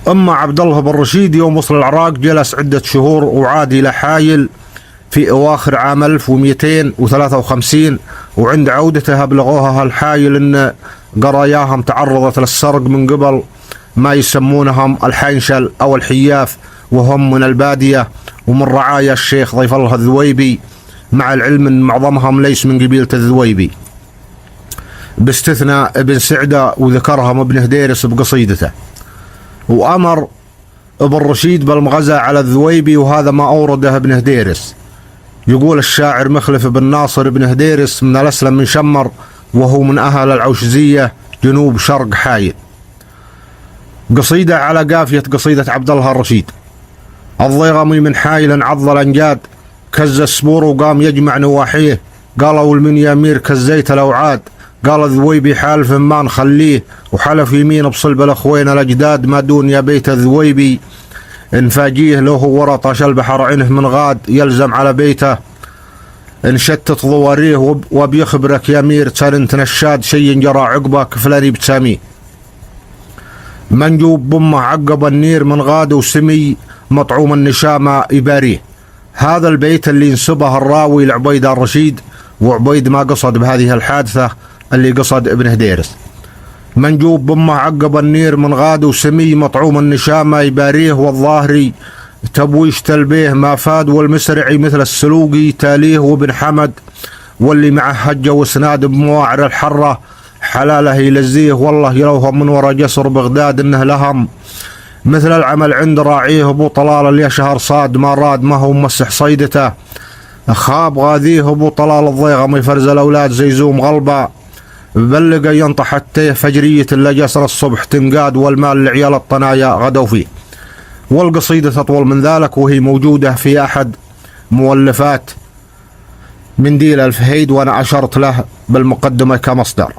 أما عبد الله بن رشيد يوم وصل العراق جلس عدة شهور وعاد إلى حايل في أواخر عام 1253، وعند عودته أبلغوها الحايل أن قراياهم تعرضت للسرق من قبل ما يسمونهم الحينشل أو الحياف، وهم من البادية ومن رعايا الشيخ ضيف الله الذويبي، مع العلم أن معظمهم ليس من قبيلة الذويبي باستثناء ابن سعدة، وذكرهم ابن هديرس بقصيدته. وأمر ابن رشيد بالمغزى على الذويبي، وهذا ما أورده ابن هديرس. يقول الشاعر مخلف بن ناصر بن هديرس من الأسلم من شمر، وهو من أهل العوشزية جنوب شرق حايل. قصيدة على قافية قصيدة عبد الله الرشيد. الضيغمي من حايل عض الأنجاد، كز السبور وقام يجمع نواحيه، قالوا المنيا مير كزيت الأوعاد، قال الذويبي حالف ما نخليه، وحلف يمين بصلب الأخوين الأجداد، ما دون يا بيت الذويبي انفاجيه، له ورطة البحر عنه من غاد، يلزم على بيته انشتت ضواريه، وبيخبرك يا مير تنت نشاد، شي جرى عقبه كفلاني بتساميه. منجوب بمه عقب النير من غاد، وسمي مطعوم النشامة يباريه. هذا البيت اللي ينسبه الراوي لعبيد الرشيد، وعبيد ما قصد بهذه الحادثة اللي قصد ابن هديرس. منجوب بمه عقب النير من غاد، وسمي مطعوم النشامة يباريه، والظاهري تبويش تلبيه ما فاد، والمسرعي مثل السلوقي تاليه، وابن حمد واللي معه هجة وسناد بمواعر الحرة، حلاله يلزيه، والله يلوهم من ورا جسر بغداد انه لهم، مثل العمل عند راعيه ابو طلال اللي شهر صاد، ما راد ما هو مسح صيدته، خاب غاذيه ابو طلال الضيغم يفرز الاولاد زيزوم غلبه، بلق ينطح التيه فجرية اللي جسر الصبح تنقاد، والمال لعيال الطنايا غدوا فيه. والقصيدة أطول من ذلك، وهي موجودة في أحد مؤلفات منديل الفهيد، وأنا أشرت له بالمقدمة كمصدر.